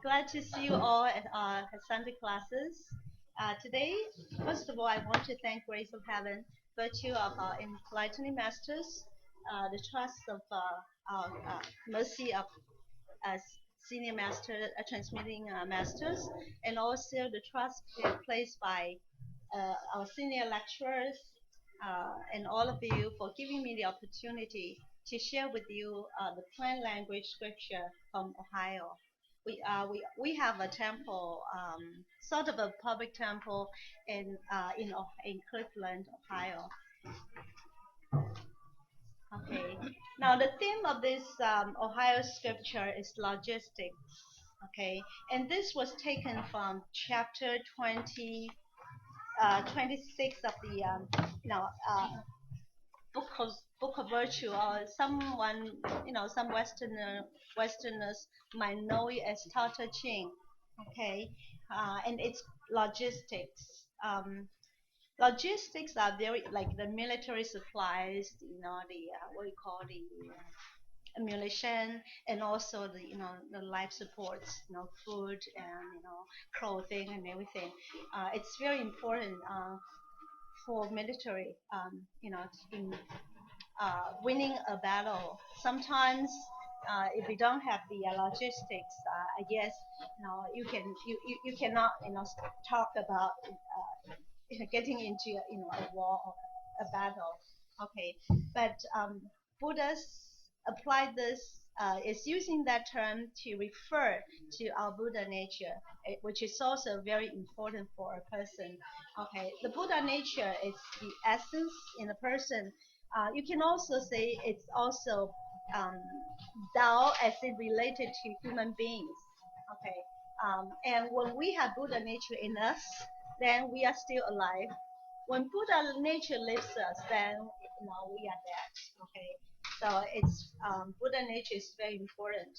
Glad to see you all at Sunday classes. Today, first of all, I want to thank Grace of Heaven, virtue of our enlightening masters, the trust of our mercy of as senior master, transmitting masters, and also the trust placed by our senior lecturers and all of you for giving me the opportunity to share with you the plain language scripture from Ohio. We have a temple, sort of a public temple in Cleveland, Ohio. Okay. Now the theme of this Ohio scripture is logistics. Okay, and this was taken from chapter 26 of the book of virtue, or someone some Westerners might know it as Tao Te Ching. Okay, and it's logistics. Logistics are very like the military supplies, the what we call the ammunition, and also the life supports, food and clothing and everything. It's very important for military, in winning a battle. Sometimes, if we don't have the logistics, I guess you cannot talk about getting into a war or a battle. Okay, but Buddhists apply this. Is using that term to refer to our Buddha nature, which is also very important for a person. Okay, the Buddha nature is the essence in a person. You can also say it's also um, Tao as it related to human beings. Okay, and when we have Buddha nature in us, then we are still alive. When Buddha nature leaves us, then we are dead. Okay, so it's Buddha nature is very important.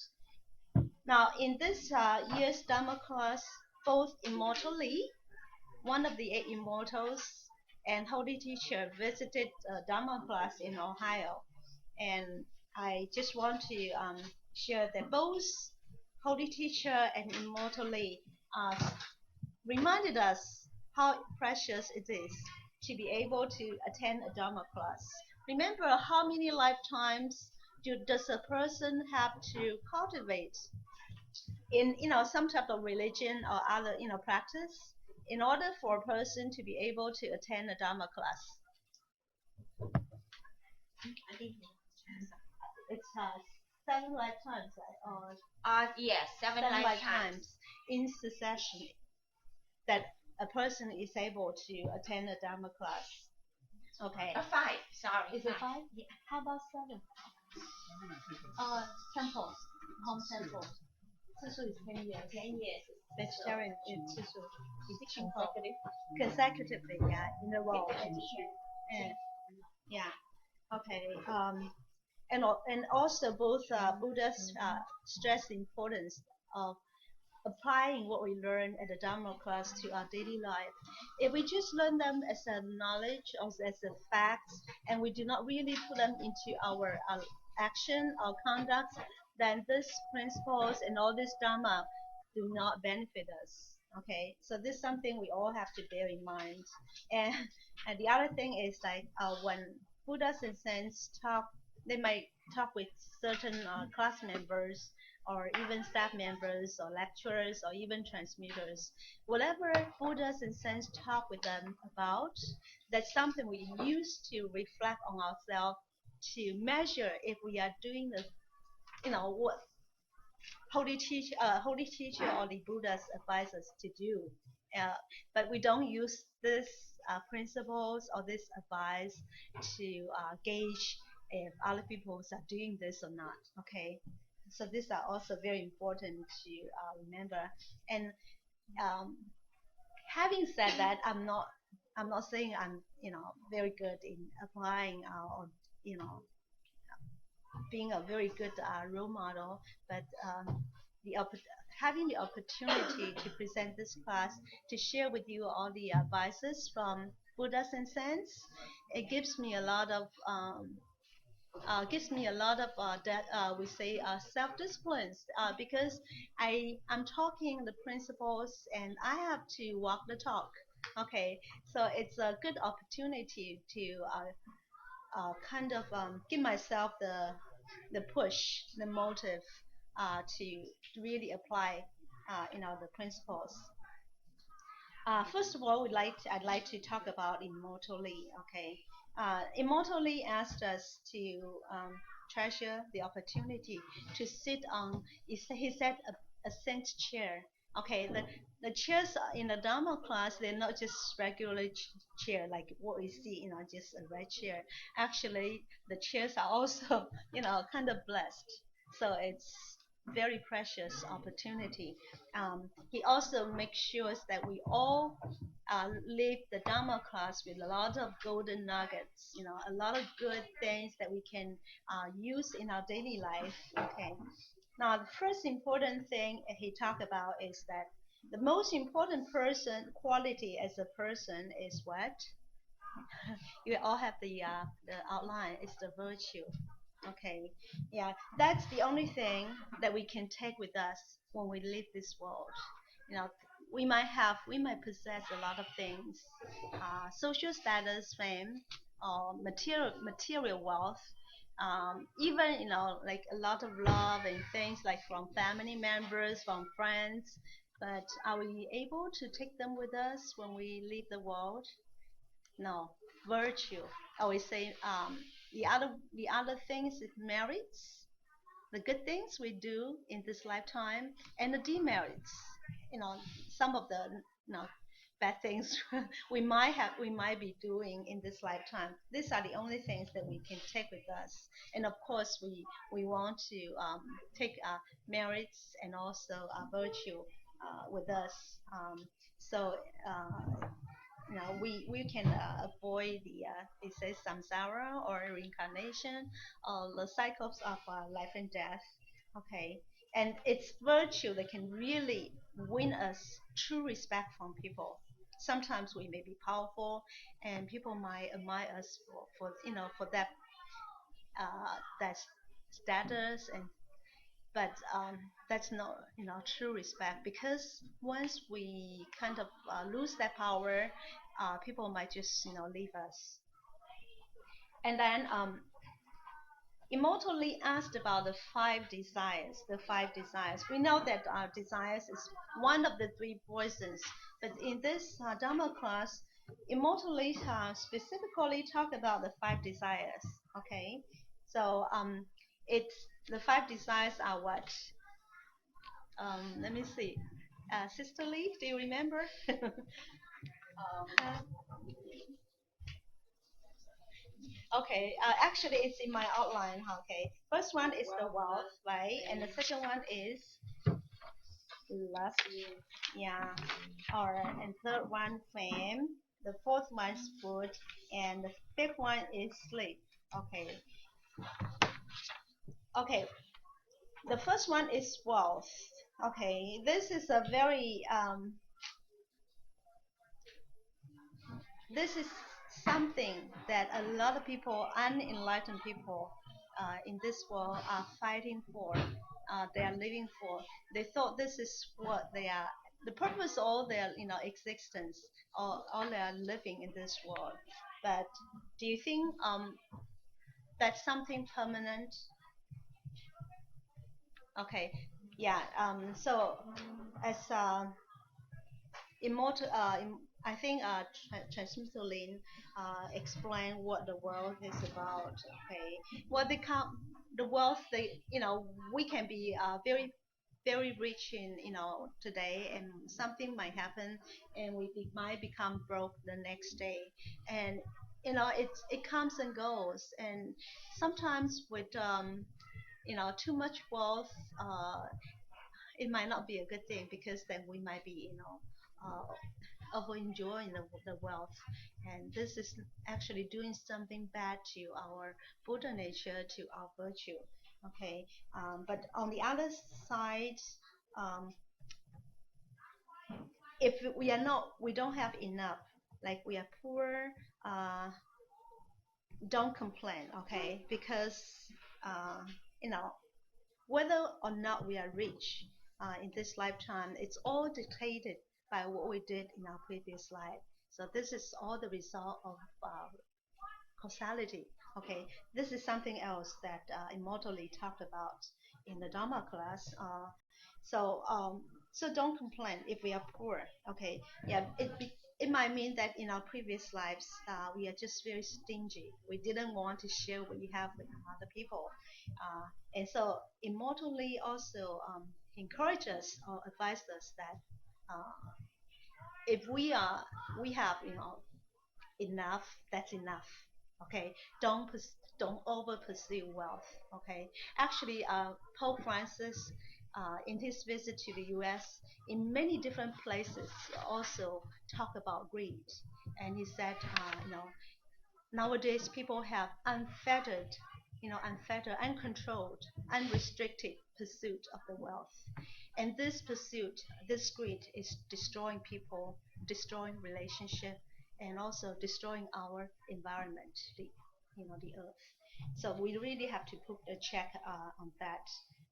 Now, in this year's Dharma class, both immortally, one of the eight immortals, and Holy Teacher visited Dharma class in Ohio, and I just want to share that both Holy Teacher and immortally uh, reminded us how precious it is to be able to attend a Dharma class. Remember how many lifetimes does a person have to cultivate in some type of religion or other practice in order for a person to be able to attend a Dharma class? It's seven lifetimes, right? Or Yes, seven seven lifetimes. lifetimes in succession that a person is able to attend a Dharma class. Okay. Five, sorry. Is it five? Yeah. How about seven? Temples, home temple. 次数 is 10 years. 10 years. Vegetarian is 次数 is consecutively, yeah, in a row. And, yeah. Okay. And also both Buddha's stress the importance of applying what we learn at the Dharma class to our daily life. If we just learn them as a knowledge or as a facts, and we do not really put them into our action or conduct, then these principles and all this Dharma do not benefit us. Okay, so this is something we all have to bear in mind. And, and the other thing is like when Buddhas and saints talk, they might talk with certain class members or even staff members or lecturers or even transmitters. Whatever Buddhas and saints talk with them about, that's something we use to reflect on ourselves to measure if we are doing the, what Holy Teacher or the Buddhas advise us to do. Uh, but we don't use this principles or this advice to gauge if other people are doing this or not. Okay, so these are also very important to remember. And um, having said that, I'm not saying I'm very good in applying or you know being a very good role model, but the having the opportunity to present this class to share with you all the advices from Buddhas and saints, it gives me a lot of gives me a lot of that we say self discipline because I'm talking the principles and I have to walk the talk. Okay, so it's a good opportunity to kind of give myself the push, the motive to really apply the principles. First of all, I'd like to talk about immortally. Okay, immortally asked us to treasure the opportunity to sit on. He said a saint chair. Okay, the chairs in the Dharma class, they're not just regular chair like what we see, just a red chair. Actually, the chairs are also, kind of blessed. So it's very precious opportunity. He also makes sure that we all leave the Dharma class with a lot of golden nuggets, a lot of good things that we can use in our daily life. Okay. Now, the first important thing he talked about is that the most important person quality as a person is what? You all have the outline. It's the virtue. Okay, yeah, that's the only thing that we can take with us when we leave this world. You know, we might possess a lot of things, social status, fame, or material wealth, even like a lot of love and things like from family members, from friends. But are we able to take them with us when we leave the world? No, virtue. I always say the other things is merits, the good things we do in this lifetime, and the demerits. You know, some of the bad things we might be doing in this lifetime. These are the only things that we can take with us, and of course we want to take merits and also virtue with us. So we can avoid it says samsara or reincarnation, the cycles of life and death. Okay, and it's virtue that can really win us true respect from people. Sometimes we may be powerful, and people might admire us for that status and but that's not true respect because once we kind of lose that power, people might just leave us. And then immortally asked about the five desires. The five desires. We know that desires is one of the three poisons, but in this Dharma class, immortally specifically talk about the five desires. Okay, so it's the five desires are what? Let me see. Sister Lee, do you remember? Okay, actually, it's in my outline. Okay, first one is the wealth, right? And the second one is lust, yeah. Or and third one fame. The fourth one is food, and the fifth one is sleep. Okay, okay. The first one is wealth. Okay, this is a very this is something that a lot of people, unenlightened people in this world, are fighting for. They are living for. They thought this is what they are. The purpose of all their, existence, all they are living in this world. But do you think that's something permanent? Okay, yeah. So as immortal I think transmitterline explain what the world is about. Okay, what they come the wealth they we can be very rich in today, and something might happen and might become broke the next day, and it comes and goes, and sometimes with too much wealth, it might not be a good thing because then we might be over enjoying the wealth, and this is actually doing something bad to our Buddha nature, to our virtue. Okay, but on the other side, um, if we don't have enough, like we are poor, uh, don't complain, okay? Because uh, you know whether or not we are rich in this lifetime, it's all dictated by what we did in our previous life. So this is all the result of causality. Okay, this is something else that immortally talked about in the Dharma class. So um, so don't complain if we are poor. Okay, yeah, it might mean that in our previous lives we are just very stingy. We didn't want to share what we have with other people, and so immortally also encourage us or advise us that if we have enough, that's enough. Okay, don't over pursue wealth. Okay, actually, Pope Francis, in his visit to the U.S., in many different places, also talk about greed, and he said, nowadays people have unfettered, uncontrolled, unrestricted pursuit of the wealth. And this pursuit, this greed is destroying people, destroying relationship, and also destroying our environment, the earth. So we really have to put a check on that.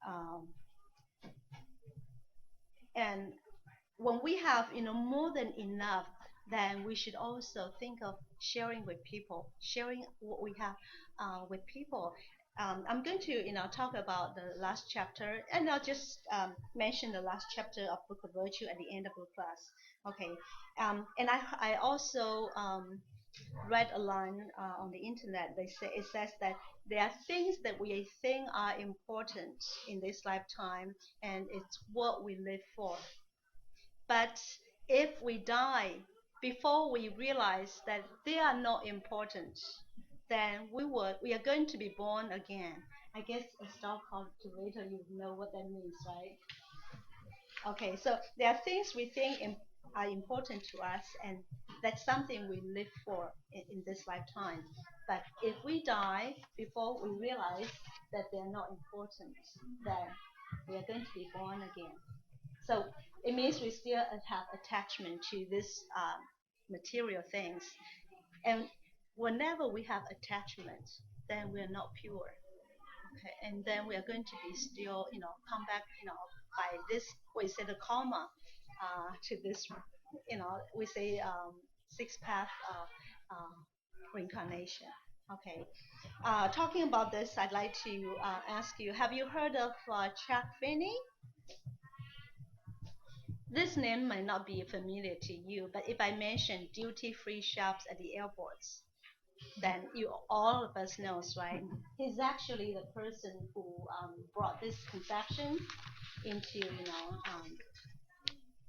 Um, and when we have more than enough, then we should also think of sharing with people, sharing what we have with people. I'm going to talk about the last chapter, and I'll just mention the last chapter of Book of Virtue at the end of the class. Okay, and I also read a line on the internet. It says that there are things that we think are important in this lifetime, and it's what we live for. But if we die before we realize that they are not important, then we are going to be born again. I guess a star cultivator, you know what that means, right? Okay, so there are things we think are important to us, and that's something we live for in this lifetime. But if we die before we realize that they're not important, then we are going to be born again. So it means we still have attachment to this material things. And whenever we have attachment, then we're not pure. Okay, and then we are going to be still, come back, by this, we say the karma, to this, we say six path reincarnation. Okay, talking about this, I'd like to ask you, have you heard of Chuck Finney? This name might not be familiar to you, but if I mention duty-free shops at the airports, then you all of us knows, right? He's actually the person who brought this conception into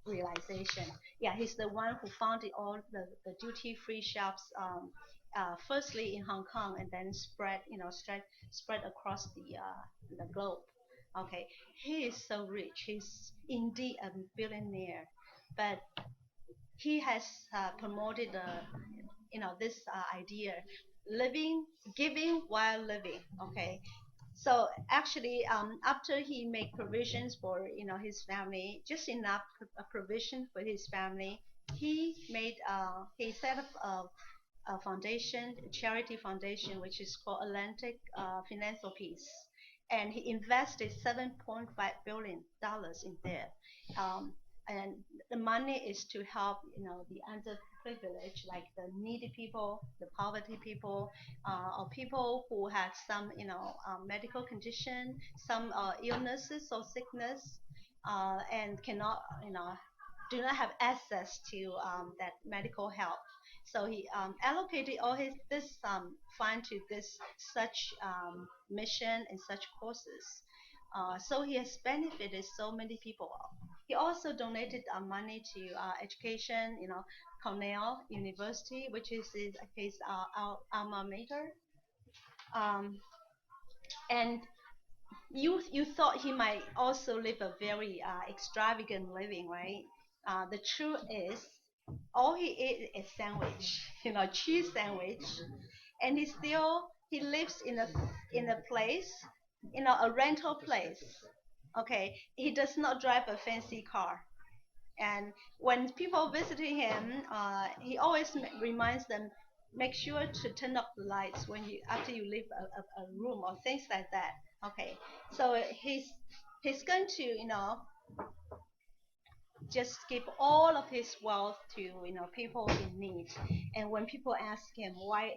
realization. Yeah, he's the one who founded all the duty-free shops. Firstly in Hong Kong, and then spread across the globe. Okay, he is so rich. He's indeed a billionaire, but he has promoted this idea, living, giving while living. Okay, so actually, after he made provisions for his family, just enough provision for his family, he set up a foundation, a charity foundation, which is called Atlantic Philanthropies, and he invested $7.5 billion in there. Um, and the money is to help the underprivileged, like the needy people, the poverty people, or people who had some medical condition, some illnesses or sickness, and cannot do not have access to that medical help. So he allocated all his this fund to this such mission and such courses. So he has benefited so many people. He also donated money to education, Cornell University, which is his our alma mater. Um, and you thought he might also live a very extravagant living, right? The truth is, all he ate is sandwich, cheese sandwich, and he lives in a place, a rental place. Okay, he does not drive a fancy car, and when people visiting him, he always reminds them, make sure to turn off the lights when you after you leave a room or things like that. Okay, so he's going to just give all of his wealth to people in need. And when people ask him why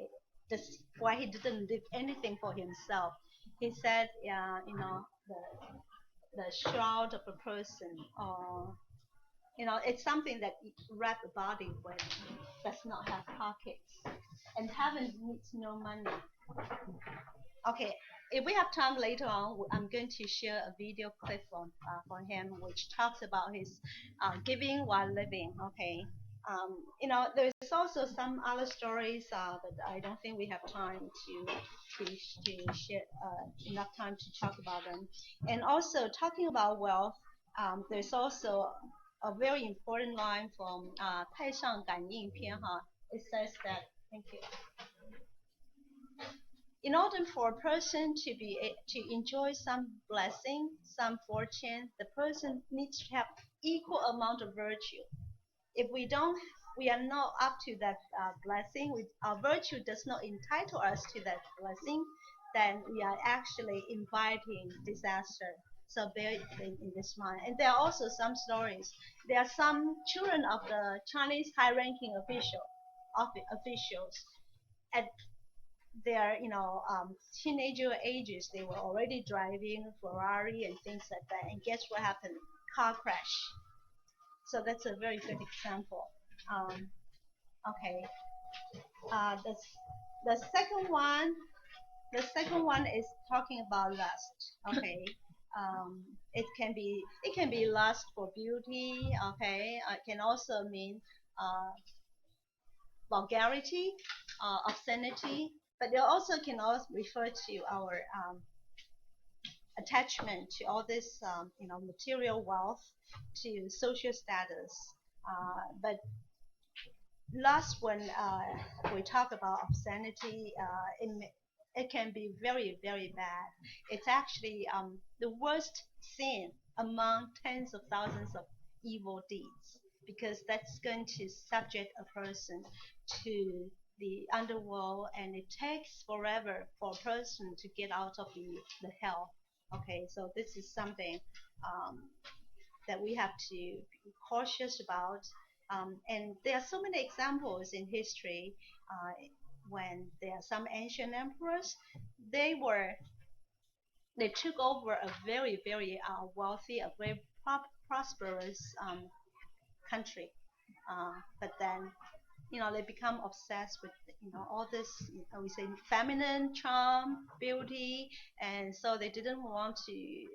he didn't leave anything for himself, he said, yeah, the shroud of a person, or it's something that you wrap a body with, does not have pockets, and heaven needs no money. Okay, if we have time later on, I'm going to share a video clip for him, which talks about his giving while living. Okay, there's also some other stories, but I don't think we have time to share enough time to talk about them. And also talking about wealth, there's also a very important line from 太上感应篇 It says that, thank you, in order for a person to enjoy some blessing, some fortune, the person needs to have equal amount of virtue. If we are not up to that blessing, our virtue does not entitle us to that blessing, then we are actually inviting disaster. So bear it in this mind. And there are also some stories. There are some children of the Chinese high-ranking officials at their teenager ages, they were already driving Ferrari and things like that. And guess what happened? Car crash. So that's a very good example. Um, okay. Uh, the the second one the second one is talking about lust. Okay. Um, it can be lust for beauty. Okay. It can also mean uh, vulgarity, obscenity, but they also can also refer to our attachment to all this, material wealth, to social status. But last, when we talk about obscenity, it can be very, very bad. It's actually the worst sin among tens of thousands of evil deeds, because that's going to subject a person to the underworld, and it takes forever for a person to get out of the hell. Okay, so this is something um, that we have to be cautious about. And there are so many examples in history, when there are some ancient emperors, they were they took over a very, very wealthy, a very prosperous country, but then they become obsessed with all this, we say, feminine charm, beauty, and so they didn't want to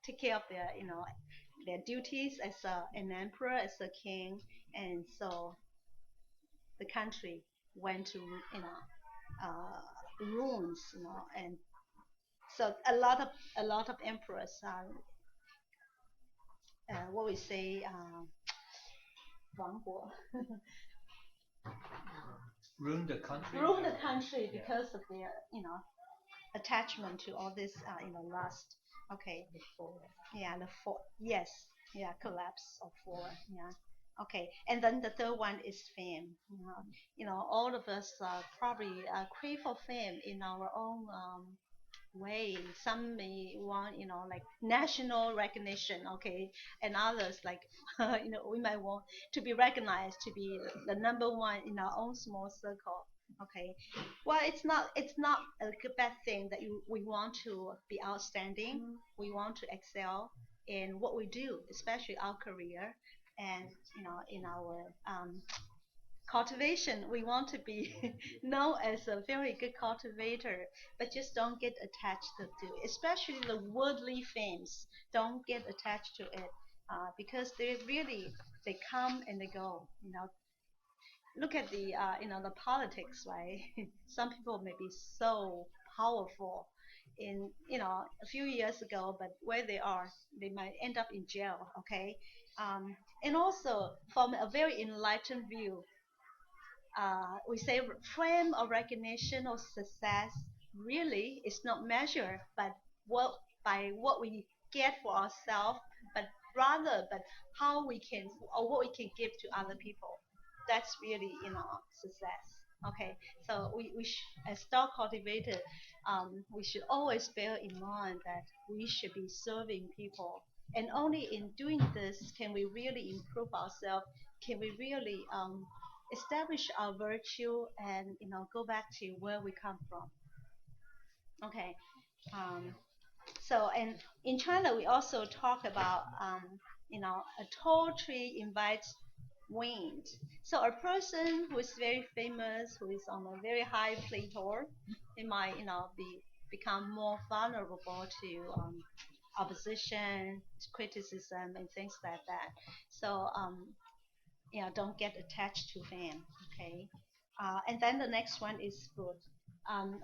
take care of their duties as an emperor, as a king, and so the country went to ruins, and so a lot of emperors, what we say, 亡国 Ruin the country. ruin the country because of their attachment to all this, lust. Okay. The four. Yeah, the four. Yes. Yeah, collapse of four. Yeah. Okay. And then the third one is fame. All of us probably crave for fame in our own way. Some may want, like national recognition, okay, and others like, we might want to be recognized to be the number one in our own small circle. Okay, well, it's not a bad thing that we want to be outstanding. We want to excel in what we do, especially our career, and in our cultivation. We want to be known as a very good cultivator, but just don't get attached to it, especially the worldly fames. Don't get attached to it, because they come and they go. Look at the politics, right? Some people may be so powerful in a few years ago, but where they are, they might end up in jail. Okay, and also from a very enlightened view, we say fame or recognition or success really is not measured what by what we get for ourselves, but but how we can, or what we can give to other people. That's really success. Okay, so as dog cultivator, we should always bear in mind that we should be serving people, and only in doing this can we really improve ourselves. Can we really establish our virtue and go back to where we come from? Okay, um, so, and in China, we also talk about, a tall tree invites wind. So, a person who is very famous, who is on a very high plateau, they might, become more vulnerable to opposition, criticism, and things like that. So, don't get attached to fame. Okay. And then the next one is food.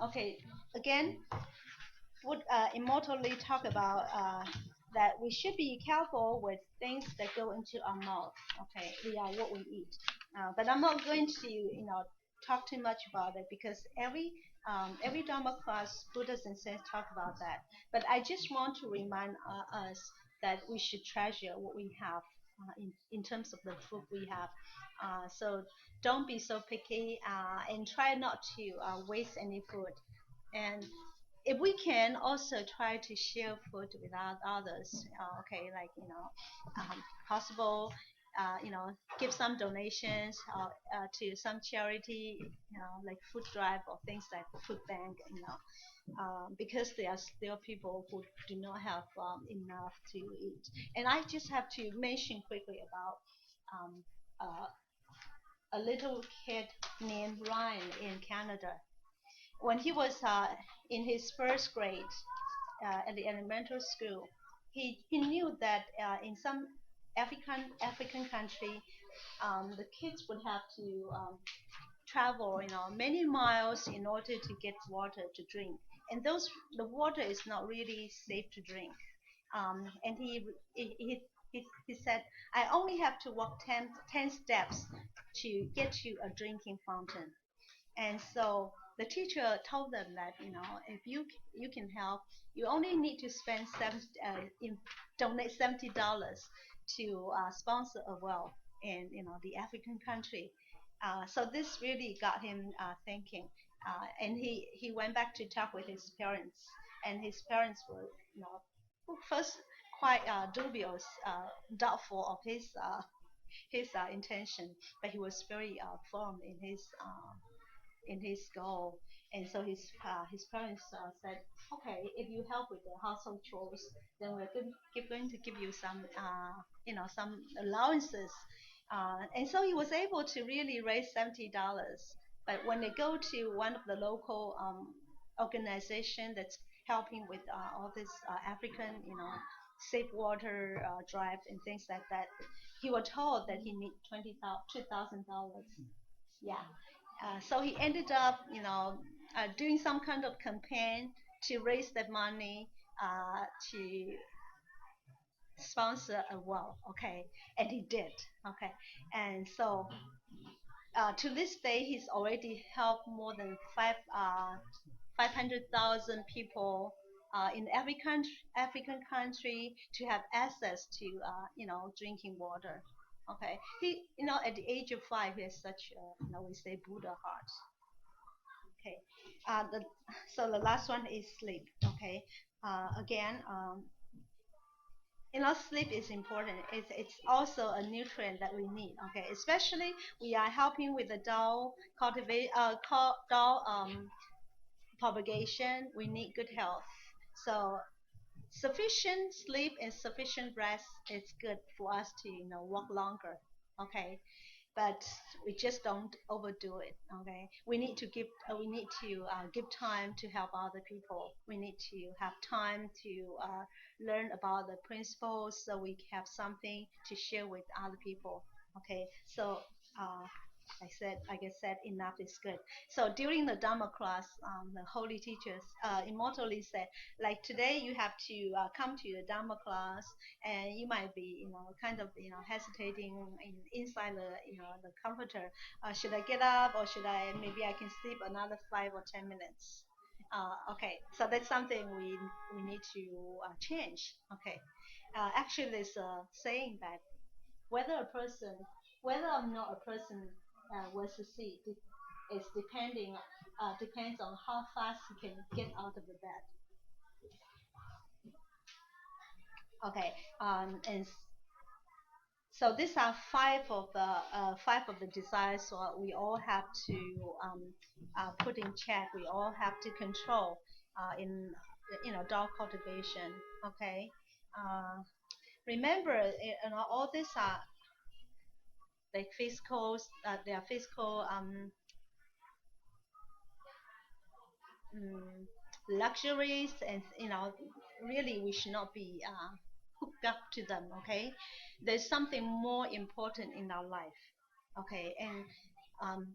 Okay, again, would immortally talk about that we should be careful with things that go into our mouth. Okay, we are what we eat. But I'm not going to, talk too much about it because every Dharma class, Buddhas and saints talk about that. But I just want to remind us that we should treasure what we have in terms of the food we have. So don't be so picky and try not to waste any food. And if we can also try to share food with others, okay, like possible, give some donations to some charity, like food drive or things like food bank, because there are still people who do not have enough to eat. And I just have to mention quickly about um, uh, a little kid named Ryan in Canada. When he was in his first grade at the elementary school, he knew that in some African country, the kids would have to travel, many miles in order to get water to drink, and the water is not really safe to drink. And he said, I only have to walk 10 steps to get to a drinking fountain. And so the teacher told them that if you can help, you only need to spend donate $70 to sponsor a well in the African country. So this really got him thinking, and he went back to talk with his parents, and his parents were first quite dubious, doubtful of his intention, but he was very firm in his goal. And so his parents said, okay, if you help with the household chores, then we're going to give you some allowances. And so he was able to really raise $70. But when they go to one of the local organization that's helping with all this African, safe water drive and things like that, he was told that he need $2,000. Yeah. So he ended up, doing some kind of campaign to raise that money to sponsor a well. Okay, and he did. Okay, and so to this day, he's already helped more than 500,000 people in every African country to have access to drinking water. Okay, he at the age of 5, he has such we say Buddha heart. Okay, so the last one is sleep. Okay, again, sleep is important. It's also a nutrient that we need. Okay, especially we are helping with the Dao propagation. We need good health. So sufficient sleep and sufficient rest is good for us to walk longer. Okay, but we just don't overdo it. Okay, we need to give time to help other people. We need to have time to learn about the principles so we have something to share with other people. Okay, so uh, like I said, enough is good. So during the Dharma class, the holy teachers immortally said, like today you have to come to the Dharma class, and you might be, kind of, hesitating inside the comforter. Should I get up, or should maybe I can sleep another 5 or 10 minutes? Okay, so that's something we need to change. Okay, actually, there's a saying that whether a person, whether or not a person will succeed It's depends on how fast you can get out of the bed. Okay. And so these are five of the desires. So we all have to put in check. We all have to control in dog cultivation. Okay. Uh, Remember, all these are like physical. They are physical mm, luxuries, and really we should not be hooked up to them. Okay, there's something more important in our life. Okay, and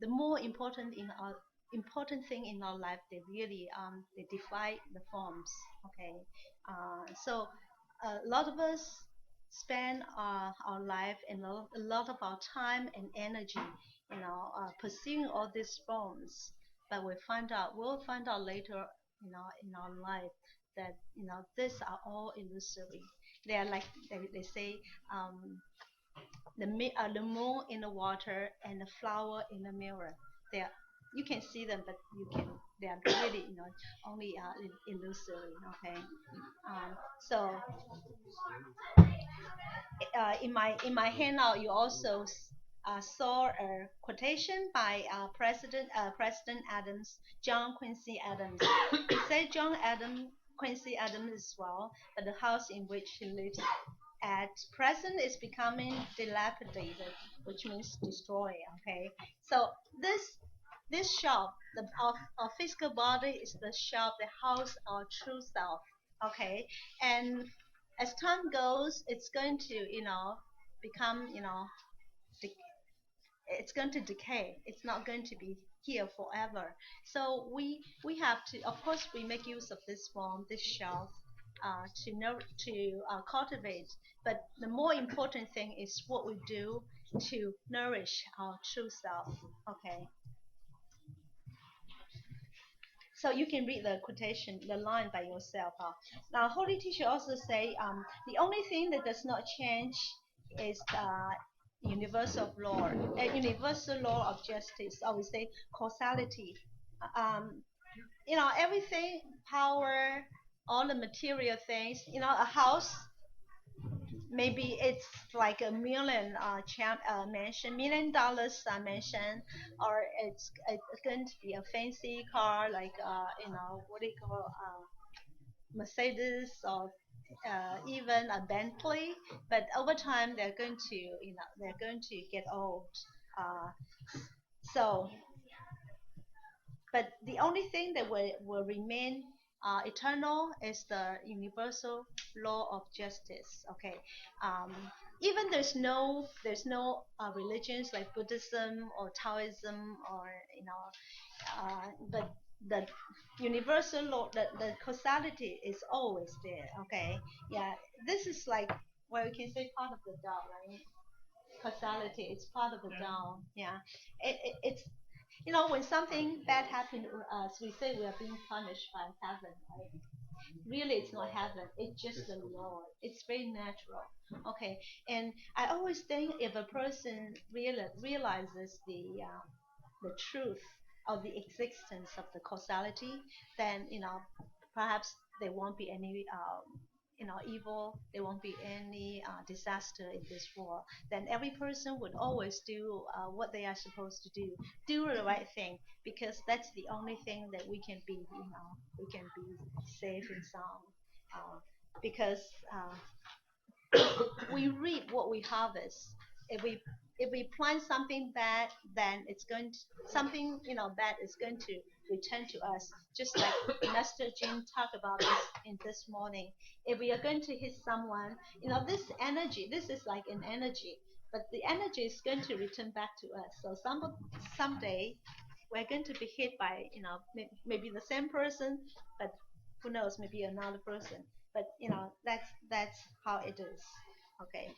the more important thing in our life, they really they defy the forms. Okay, so a lot of us spend our life and a lot of our time and energy, pursuing all these forms, but we'll find out later, in our life, that these are all illusory. They are like they say, um, the moon in the water and the flower in the mirror. They are, you can see them, but they are really, only illusory. Okay. So in my handout, you also saw a quotation by President Adams, John Quincy Adams. He said Quincy Adams as well, but the house in which he lives at present is becoming dilapidated, which means destroy. Okay, so this this shop, our physical body is the shop that house our true self. Okay, and as time goes, it's going to become it's going to decay. It's not going to be here forever. So we have to, of course, we make use of this form, this shelf, to cultivate. But the more important thing is what we do to nourish our true self. Okay. So you can read the quotation, the line by yourself. Now, Holy Teacher also say the only thing that does not change is universal law of justice. I would say causality. Um, everything, power, all the material things. A house, maybe it's like a million mansion, $1 million mansion, or it's going to be a fancy car like what do you call Mercedes, or even a Bentley. But over time, they're going to get old. Uh, so but the only thing that will remain eternal is the universal law of justice. Okay, um, even there's no religions like Buddhism or Taoism, or but the universal law, the causality is always there. Okay, yeah, this is like, well, we can say part of the Tao, right? Causality, it's part of the Tao. Yeah, it's when something bad happens to us, we say we are being punished by heaven, right? Really, it's not heaven. It's just the Lord. It's very natural. Okay, and I always think if a person realizes the truth of the existence of the causality, then perhaps there won't be any evil. There won't be any disaster in this world. Then every person would always do what they are supposed to do the right thing, because that's the only thing that we can be. We can be safe and sound. Because we reap what we harvest. If we plant something bad, then something bad is going to return to us. Just like Master Jim talked about this in this morning. If we are going to hit someone, this energy, this is like an energy, but the energy is going to return back to us. So someday we're going to be hit by maybe the same person, but who knows, maybe another person. But that's how it is. Okay.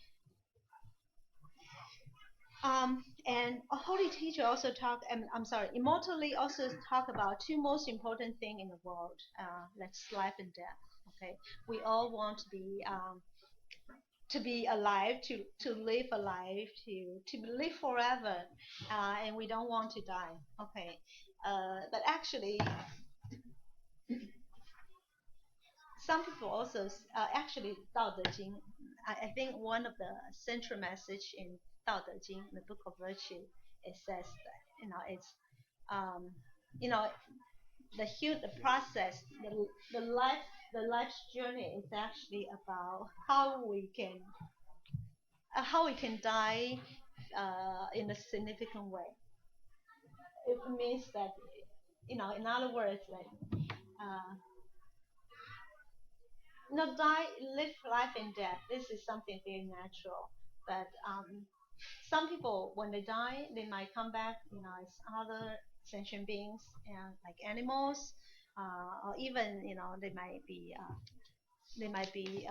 And a holy teacher also talk, I'm sorry, immortally also talk about two most important thing in the world. That's life and death. Okay, we all want to be to be alive, to live a life, to live forever, and we don't want to die. Okay, but actually, some people also actually Tao Te Ching. I think one of the central message in Tao Te Ching, the Book of Virtue, it says that it's um, you know the process, the life's journey is actually about how we can die in a significant way. It means that in other words, like uh, die, live life and death. This is something very natural. But some people, when they die, they might come back, as other sentient beings, and like animals, or even, they might be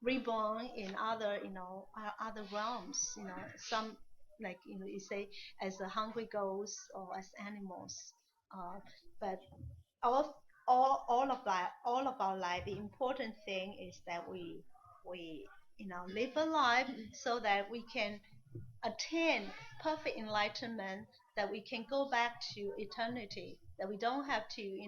reborn in other other realms, some, like you say, as a hungry ghost or as animals, but all of that, all of our life, the important thing is that we live a life so that we can attain perfect enlightenment, that we can go back to eternity, that we don't have to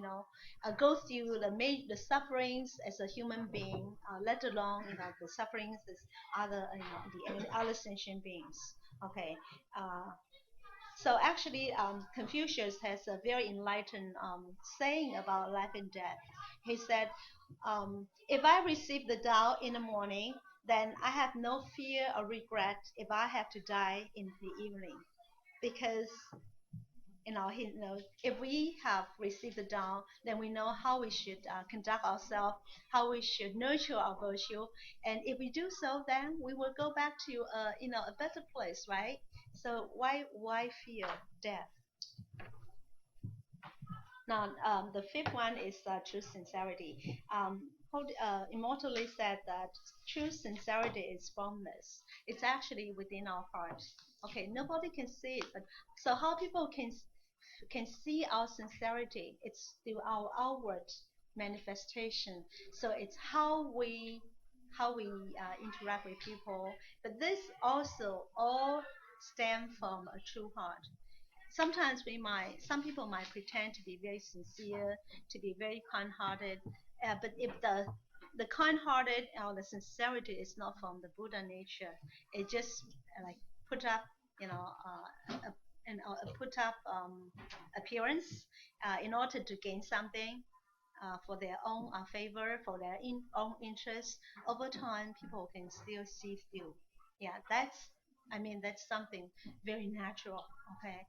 go through the sufferings as a human being, let alone the sufferings as other the other sentient beings. Okay, uh, so actually, Confucius has a very enlightened saying about life and death. He said, "If I receive the Tao in the morning, then I have no fear or regret if I have to die in the evening, because he knows if we have received the Tao, then we know how we should conduct ourselves, how we should nurture our virtue, and if we do so, then we will go back to a better place, right? So why fear death?" Now, the fifth one is true sincerity. Immortally said that true sincerity is formless. It's actually within our hearts. Okay, nobody can see it, but so how people can see our sincerity? It's through our outward manifestation. So it's how we interact with people. But this also all stem from a true heart. Sometimes some people might pretend to be very sincere, to be very kind-hearted, but if the kind-hearted or the sincerity is not from the Buddha nature, it just like put up, a put up appearance in order to gain something, for their own favor, for their own interest. Over time, people can still see through. Yeah, that's something very natural. Okay,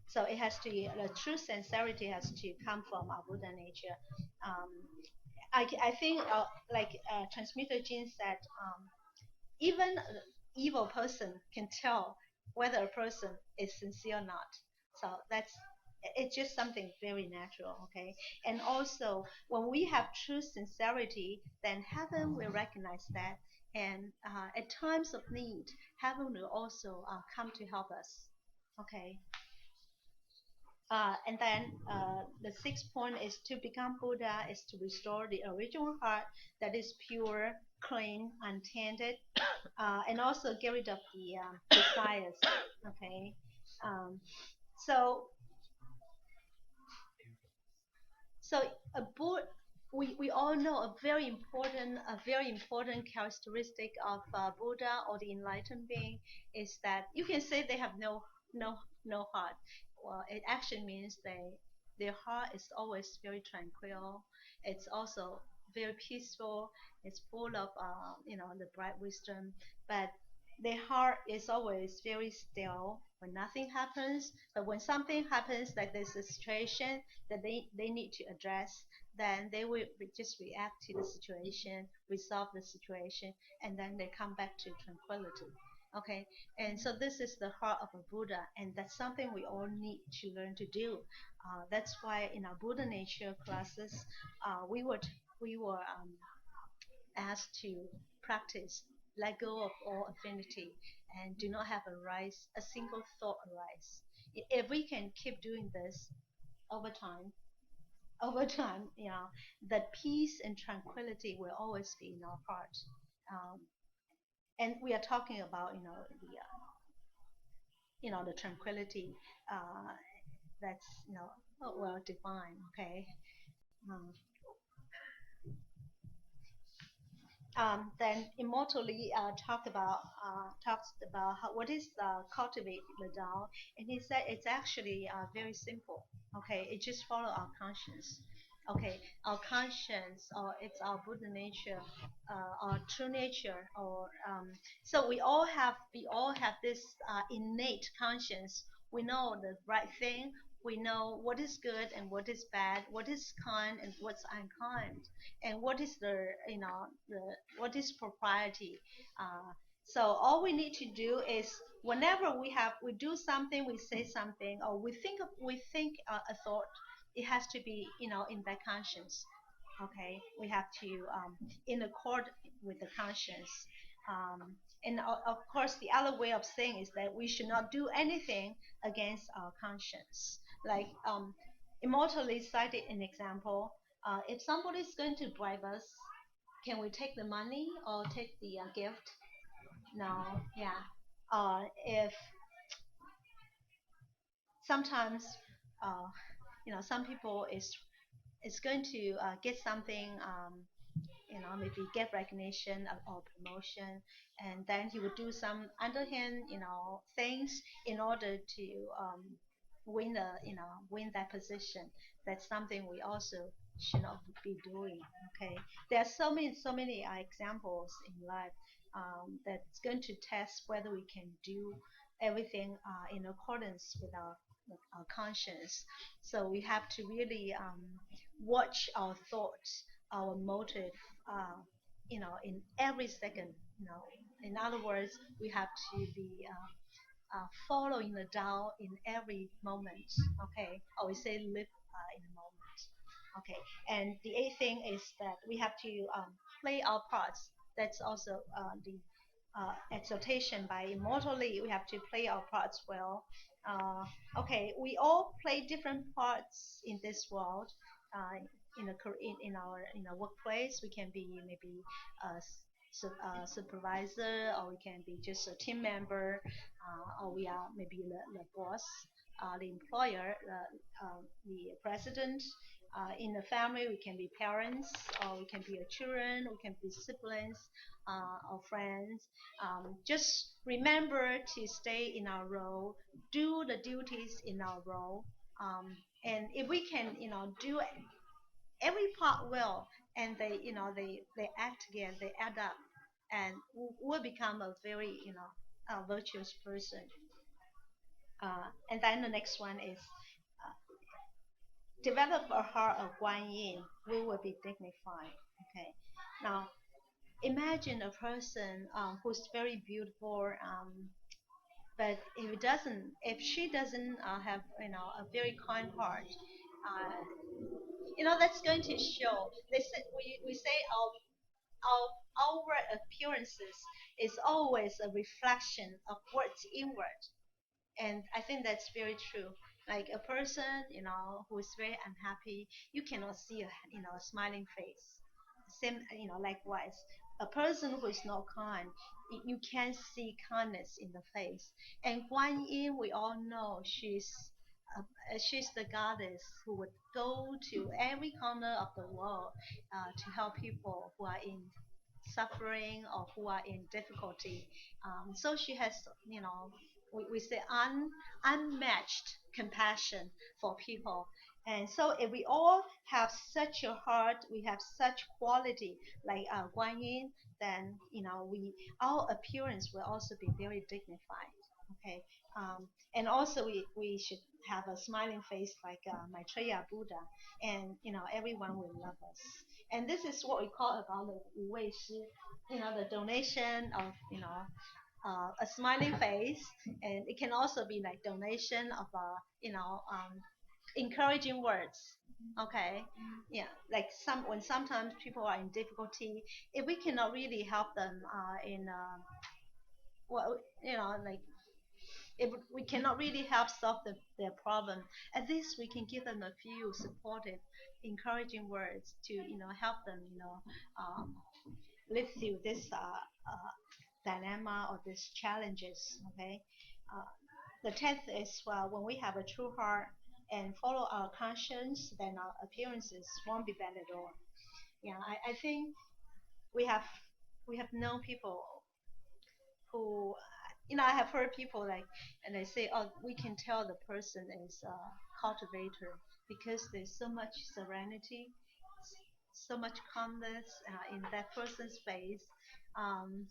so it has to, the true sincerity has to come from our Buddha nature. Um, I think, like Transmitter Jin said, even an evil person can tell whether a person is sincere or not. So it's just something very natural, okay? And also, when we have true sincerity, then heaven will recognize that, and at times of need, heaven will also come to help us, okay? And then the sixth point is to become Buddha is to restore the original heart that is pure, clean, untainted, and also get rid of the desires. Okay, um, so so a Buddha, we all know a very important characteristic of Buddha or the enlightened being is that you can say they have no no heart. Well, it actually means their heart is always very tranquil. It's also very peaceful. It's full of the bright wisdom, but their heart is always very still when nothing happens. But when something happens, like there's a situation that they need to address, then they will just react to the situation, resolve the situation, and then they come back to tranquility. Okay, and so this is the heart of a Buddha, and that's something we all need to learn to do. That's why in our Buddha nature classes, we were asked to practice let go of all affinity and do not have a single thought arise. If we can keep doing this over time, over time, that peace and tranquility will always be in our heart. And we are talking about the tranquility uh, that's well defined. Okay. Um, then immortally talks about what is cultivate the Tao, and he said it's actually very simple. Okay, it just follow our conscience. Okay, our conscience, or it's our Buddha nature, our true nature, or so we all have this innate conscience. We know the right thing. We know what is good and what is bad, what is kind and what's unkind, and what is the what is propriety. So all we need to do is whenever we do something, we say something, or we think a thought, it has to be in that conscience. Okay, we have to in accord with the conscience. And of course, the other way of saying is that we should not do anything against our conscience. Like immortally cited an example, if somebody is going to bribe us, can we take the money or take the gift? No, yeah. If sometimes, uh, some people is going to get something, maybe get recognition or promotion, and then he would do some underhand, things in order to win that position. That's something we also should not be doing. Okay, there are so many examples in life that's going to test whether we can do everything in accordance with our conscience. So we have to really watch our thoughts, our motive, uh, in every second. You know, in other words, we have to be following the Tao in every moment. Okay, or we say live in the moment. Okay, and the eighth thing is that we have to play our parts. That's also the exaltation by immortally. We have to play our parts well. Uh, okay, we all play different parts in this world. In our workplace, we can be maybe a supervisor, or we can be just a team member, or we are maybe the boss, the employer, the president. In the family, we can be parents, or we can be a children, we can be siblings, or friends. Just remember to stay in our role, do the duties in our role, and if we can, do every part well, and they act together, they add up, and will become a very virtuous person. And then the next one is uh, develop a heart of Guan Yin. We will be dignified. Okay. Now imagine a person who's very beautiful, but if she doesn't have a very kind heart, that's going to show. We say our outward appearances is always a reflection of what's inward, and I think that's very true. Like a person, who is very unhappy, you cannot see a smiling face. Same, likewise, a person who is not kind, you can't see kindness in the face. And Guan Yin, we all know she's the goddess who would go to every corner of the world to help people who are in suffering or who are in difficulty. So she has, we say unmatched compassion for people. And so if we all have such a heart, we have such quality like Guan Yin, then our appearance will also be very dignified. Okay, and also we should have a smiling face like Maitreya Buddha, and everyone will love us. And this is what we call about the 无畏师, the donation of a smiling face, and it can also be like donation of encouraging words. Okay, yeah, like when sometimes people are in difficulty, if we cannot really help them in well, like if we cannot really help solve their problem, at least we can give them a few supportive, encouraging words to help them um, live through this dilemma or these challenges. Okay, uh, the 10th is when we have a true heart and follow our conscience, then our appearances won't be bad at all. Yeah, I think we have we have known people who, I have heard people like, and they say, oh, we can tell the person is a cultivator because there's so much serenity, so much calmness in that person's face. Um,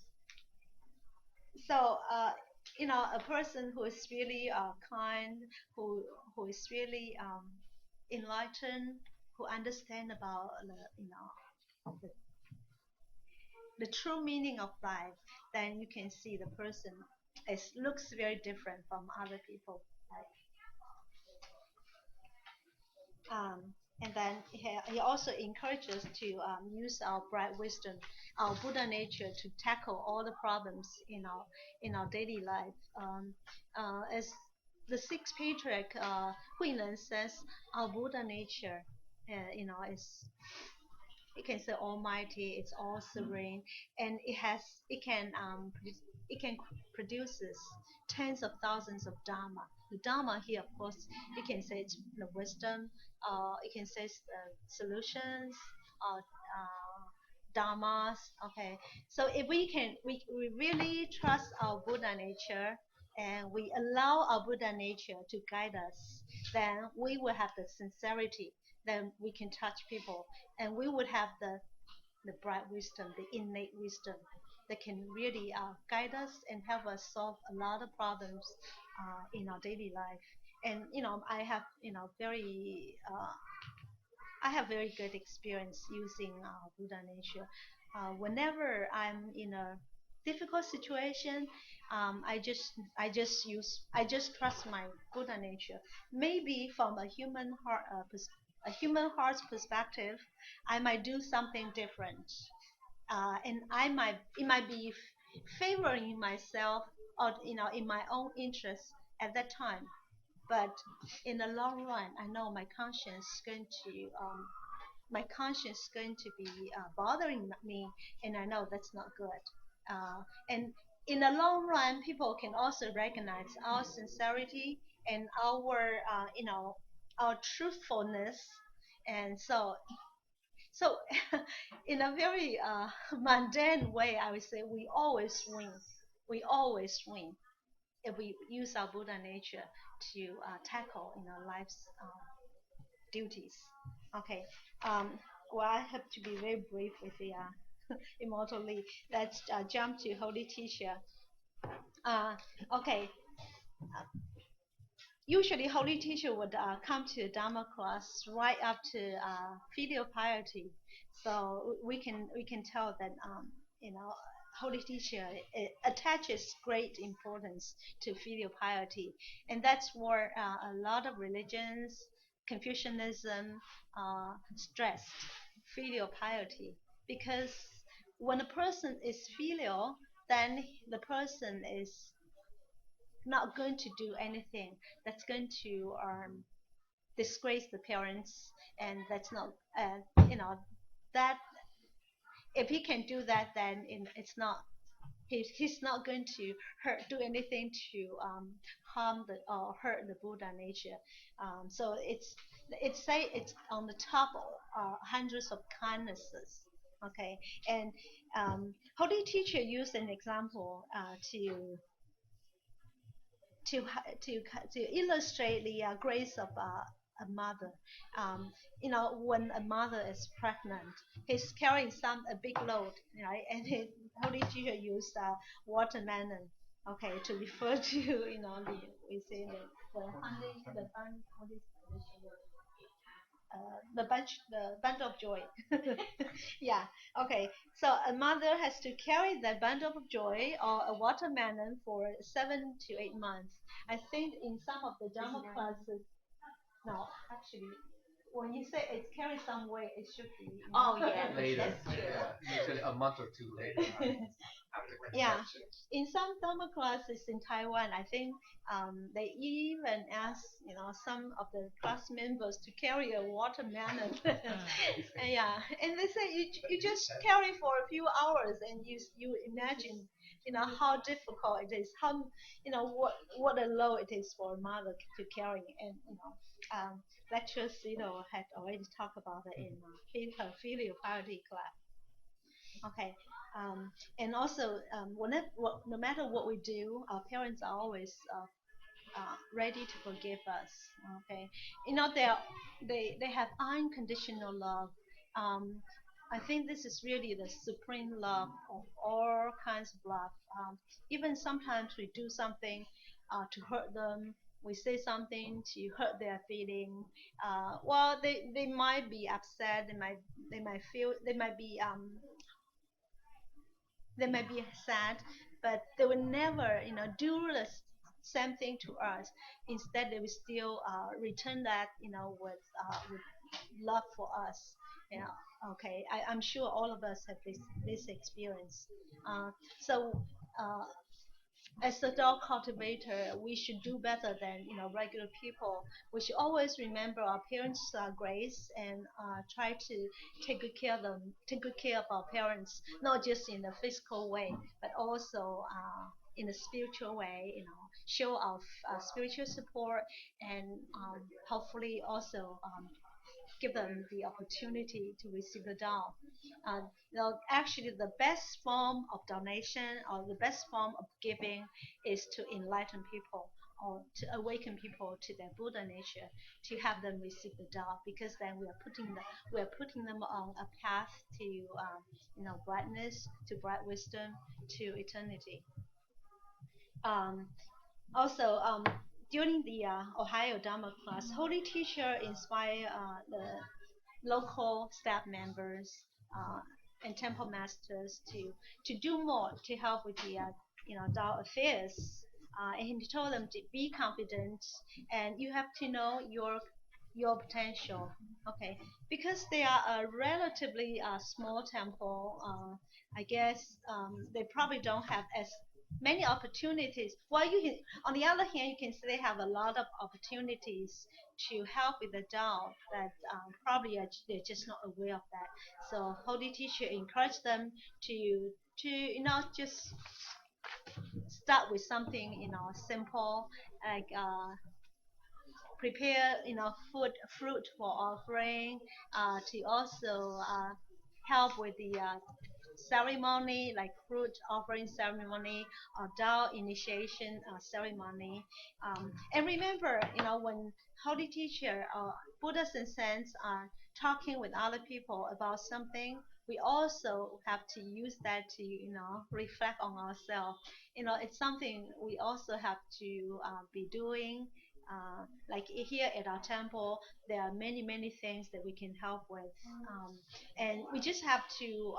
so a person who is really kind, who is really enlightened, who understand about the, the true meaning of life, then you can see the person looks very different from other people. Right? Um, and then he also encourages to use our bright wisdom, our Buddha nature, to tackle all the problems in our daily life. As the sixth patriarch Huinan says, our Buddha nature, is, you can say, almighty. It's all serene, and it can produces tens of thousands of dharma. The dharma here, of course, you can say it's the wisdom. You can say it's the solutions. Dharmas. Okay, so if we really trust our Buddha nature, and we allow our Buddha nature to guide us, then we will have the sincerity. Then we can touch people, and we would have the bright wisdom, the innate wisdom that can really guide us and help us solve a lot of problems in our daily life. And I have very good experience using Buddha nature. Whenever I'm in a difficult situation, I just trust my Buddha nature. Maybe from a human heart's perspective, I might do something different, and it might be favoring myself, or in my own interest at that time. But in the long run, I know my conscience is going to be bothering me, and I know that's not good. And in the long run, people can also recognize our sincerity and our truthfulness. And so in a very mundane way, I would say we always win. We always win if we use our Buddha nature to tackle life's duties. Okay. Um, well, I have to be very brief with the immortal Lee. Let's jump to Holy Teacher. Uh, okay. Usually, Holy Teacher would come to Dharma class right after filial piety, so we can tell that Holy Teacher attaches great importance to filial piety, and that's where a lot of religions, Confucianism, stressed filial piety, because when a person is filial, then the person is not going to do anything that's going to disgrace the parents, and that's not, you know, that if he can do that, then it's not, he's not going to do anything to harm the or hurt the Buddha nature. So it's on the top of hundreds of kindnesses. Okay, and Holy Teacher used an example to to illustrate the grace of a mother. When a mother is pregnant, he's carrying a big load, right? And Holy Teacher used watermelon, okay, to refer to we say the honey, the bun, the bundle of joy. Yeah. Okay. So a mother has to carry that bundle of joy or a watermelon for 7 to 8 months. I think in some of the Dharma classes, no, actually, when you say it carries some weight, it should be. Oh yeah, Later. that's true. Yeah. Usually a month or two later. After Yeah, conception. in some Dharma classes in Taiwan, I think they even ask some of the class members to carry a watermelon. And yeah, and they say you just carry for a few hours, and you imagine how difficult it is, how what a load it is for a mother to carry, and lectures had already talked about it in her filial piety class. Okay. And also, no matter what we do, our parents are always ready to forgive us. Okay, they have unconditional love. Um, I think this is really the supreme love of all kinds of love. Even sometimes we do something to hurt them. We say something to hurt their feeling. Well, they might be upset. They might be sad, but they will never, do the same thing to us. Instead, they will still return that, with love for us. Okay. I'm sure all of us have this experience. Uh, so, uh, as a dog cultivator, we should do better than regular people. We should always remember our parents' grace and try to take good care of our parents, not just in a physical way, but also in a spiritual way. Show our spiritual support and hopefully also give them the opportunity to receive the Tao. Actually, the best form of donation or the best form of giving is to enlighten people or to awaken people to their Buddha nature, to have them receive the Tao, because then we are putting them on a path to brightness, to bright wisdom, to eternity. Um, Also, during the Ohio Dharma class, Holy Teacher inspired the local staff members and temple masters to do more to help with the Dao affairs. And he told them to be confident, and you have to know your potential. Okay, because they are a relatively small temple. I guess they probably don't have as many opportunities. While on the other hand, you can say they have a lot of opportunities to help with the Dao that probably they're just not aware of that. So Holy Teacher encouraged them to just start with something simple, like prepare fruit for offering, to also help with the ceremony, like fruit offering ceremony or Dao initiation ceremony. And remember, when Holy Teacher or Buddhas and saints are talking with other people about something, we also have to use that to reflect on ourselves. It's something we also have to be doing. Like here at our temple, there are many things that we can help with, and we just have to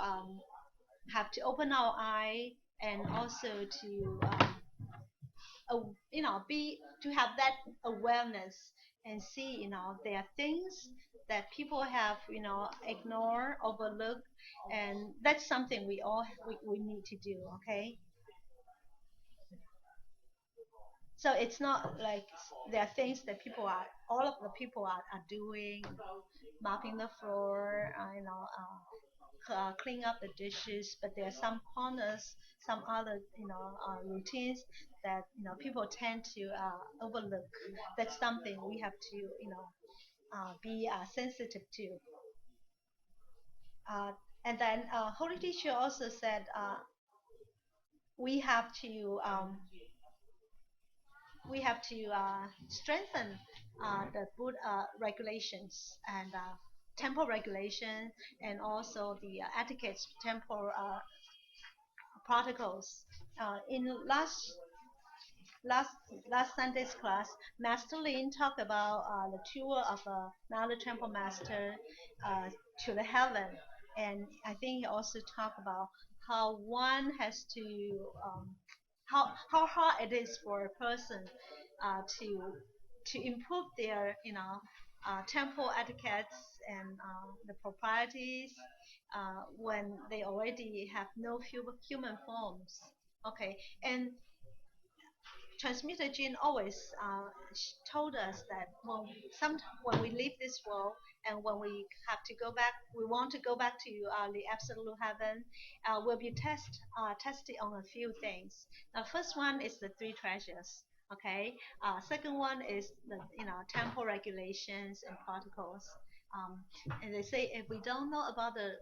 open our eye, and also to be to have that awareness and see there are things that people have ignored, overlooked, and that's something we need to do. Okay, so it's not like there are things that all of the people are doing, mopping the floor, clean up the dishes, but there are some corners, some other routines that people tend to overlook. That's something we have to be sensitive to. Uh, and then Holy Teacher also said we have to um, we have to strengthen the regulations and temple regulation, and also the etiquette temple protocols. In last last Sunday's class, Master Lin talked about the tour of another temple master uh, to the heaven, and I think he also talked about how one has to how hard it is for a person to improve their temple etiquettes and the proprieties when they already have no human forms. Okay, and transmitter Jean always told us that when we leave this world and when we have to go back, we want to go back to the absolute heaven. We'll be tested on a few things. Now, first one is the three treasures. Okay. Second one is the temple regulations and protocols. Um, and they say if we don't know about the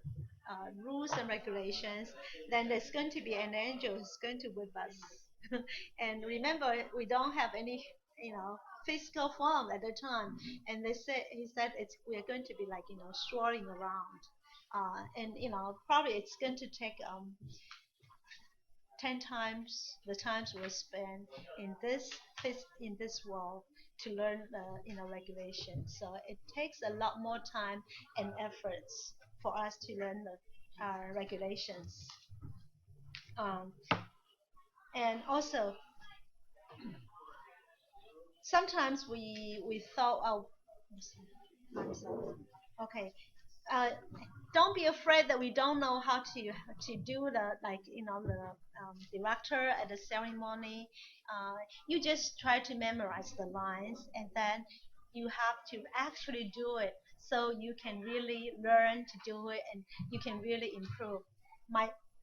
rules and regulations, then there's going to be an angel who's going to whip us. And remember, we don't have any, physical form at the time. And he said we are going to be like, strolling around. And probably it's going to take 10 times the times we spend in in this world to learn the regulations. So it takes a lot more time and efforts for us to learn the regulations. Um, and also sometimes we thought, oh, I'm sorry. Okay. Uh, don't be afraid that we don't know how to do the the director at the ceremony. You just try to memorize the lines, and then you have to actually do it so you can really learn to do it, and you can really improve.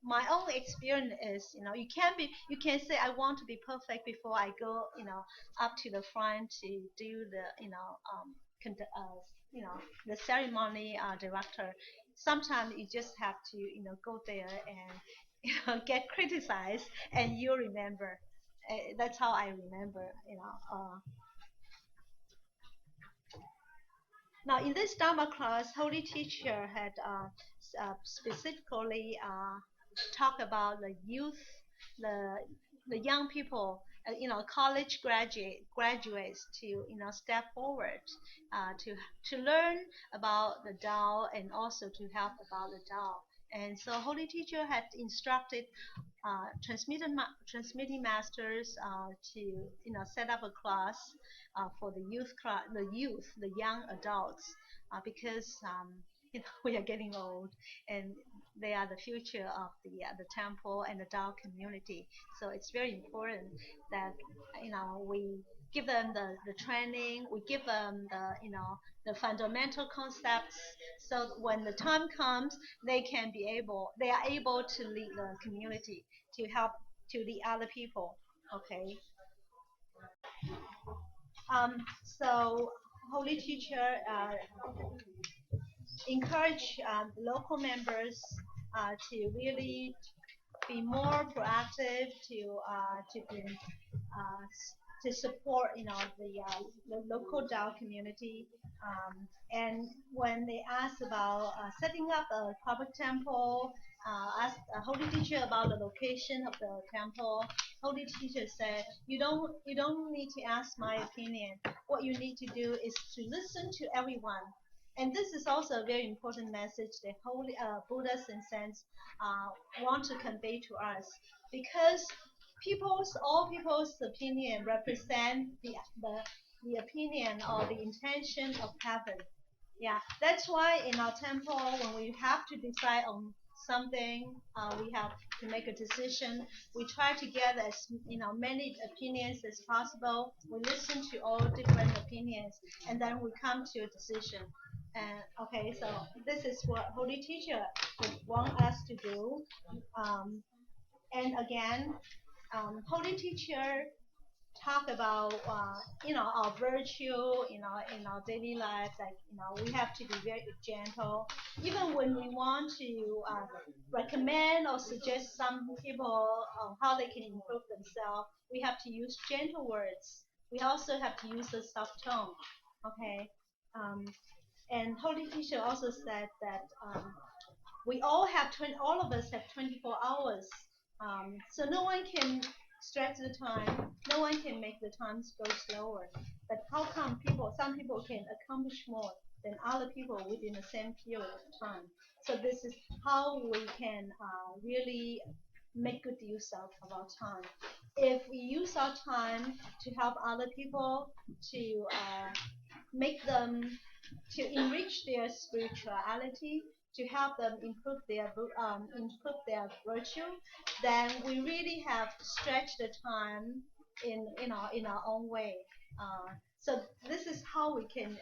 My own experience is, you can say I want to be perfect before I go, up to the front to do the you know the ceremony director. Sometimes you just have to go there and get criticized, and you remember. That's how I remember. Now, in this Dharma class, Holy Teacher had specifically talked about the youth, the young people, college graduates to step forward to learn about the Tao and also to help about the Tao. And so, Holy Teacher had instructed transmitting masters to set up a class for the young adults, because we are getting old, and they are the future of the temple and the Dao community. So it's very important that we give them the training, we give them the fundamental concepts, so when the time comes, they are able to lead the community, to help to the other people. Okay. So Holy Teacher encourage local members to really be more proactive, to be to support the local Dao community. And when they ask about setting up a public temple, ask a Holy Teacher about the location of the temple. Holy Teacher said, you don't need to ask my opinion. What you need to do is to listen to everyone. And this is also a very important message that Holy Buddhas and saints want to convey to us, because all people's opinion represent the opinion or the intention of heaven. Yeah, that's why in our temple, when we have to decide on something, we have to make a decision. We try to get as many opinions as possible. We listen to all different opinions, and then we come to a decision. And okay, so this is what Holy Teacher would want us to do. Um, and again, Holy Teacher talk about our virtue, in our daily life, like we have to be very gentle, even when we want to recommend or suggest some people how they can improve themselves. We have to use gentle words. We also have to use a soft tone. Okay. um, and Holy Teacher also said that all of us have 24 hours. So no one can stretch the time. No one can make the times go slower. But how come some people can accomplish more than other people within the same period of time? So this is how we can really make good use of our time. If we use our time to help other people, to make them, to enrich their spirituality, to help them improve their virtue, then we really have stretched the time in our own way. So this is how we can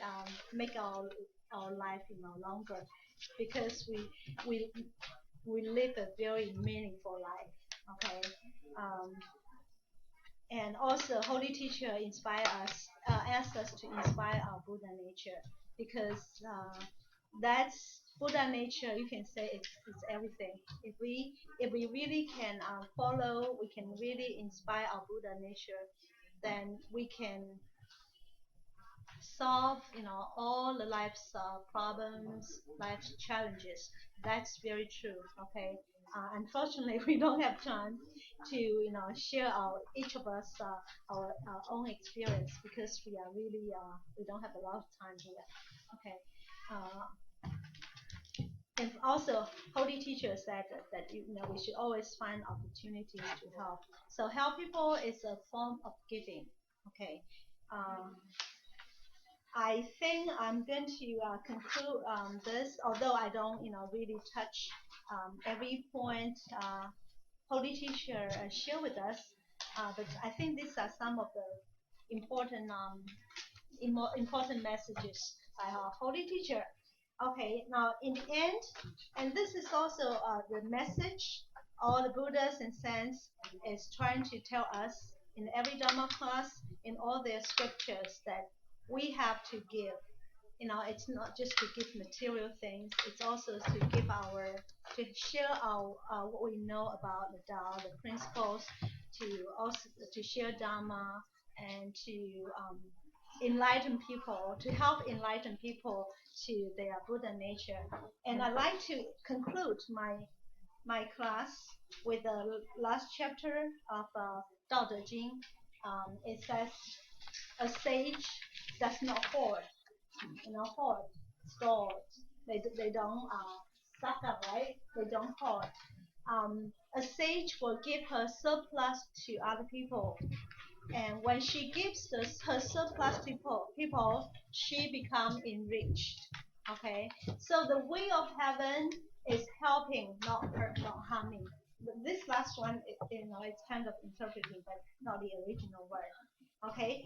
make our life longer, because we we live a very meaningful life. Okay. Um, and also, Holy Teacher inspire us, asks us to inspire our Buddha nature, because that's Buddha nature. You can say it's everything. If we really can follow, we can really inspire our Buddha nature, then we can solve all the life's problems, life's challenges. That's very true. Okay. Unfortunately, we don't have time to share our each of us our own experience, because we are really we don't have a lot of time here. Okay. And also, Holy Teacher said that we should always find opportunities to help. So help people is a form of giving. Okay. Um, I think I'm going to conclude this, although I don't, really touch every point Holy Teacher share with us. But I think these are some of the important important messages by our Holy Teacher. Okay, now in the end, and this is also the message all the Buddhas and saints is trying to tell us in every Dharma class, in all their scriptures, that we have to give. It's not just to give material things, it's also to give to share our what we know about the Tao, the principles, to also to share Dharma, and to enlighten people, to help enlighten people to their Buddha nature. And I'd like to conclude my class with the last chapter of Tao Te Ching. It says, a sage does not hoard, hoard, store. They don't suck up, right? They don't hoard. A sage will give her surplus to other people, and when she gives her surplus to people, she becomes enriched. Okay, so the way of heaven is helping, not hurt, not harming. This last one, it's kind of interpreting, but not the original word. Okay,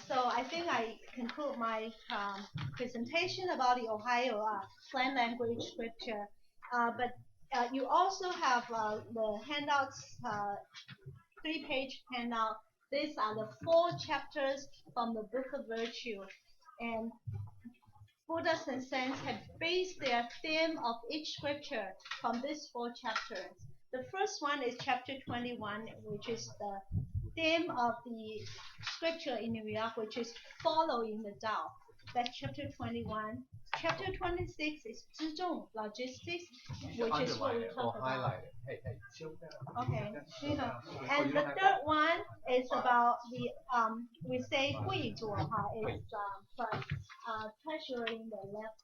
so I think I conclude my presentation about the Ohio plain language scripture. But you also have the handouts, 3-page handout. These are the 4 chapters from the Book of Virtue. And Buddhas and saints have based their theme of each scripture from these 4 chapters. The first one is chapter 21, which is the theme of the scripture in New York, which is following the Tao. That's chapter 21. Chapter 26 is 知重 logistics, which is what we talk about. Highlight it. Hey, Okay. And the third one is about the we say 贵族 is but treasuring the left,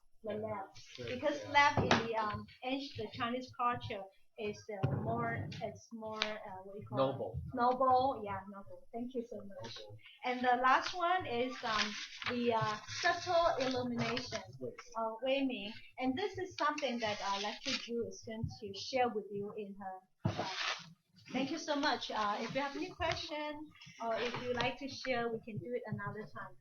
because left in the ancient Chinese culture is it's more what do you call noble. It? Noble, yeah, noble. Thank you so much. And the last one is the subtle illumination, Wei Ming. And this is something that Lecture Drew is going to share with you in her class. Thank you so much. If you have any question, or if you like to share, we can do it another time.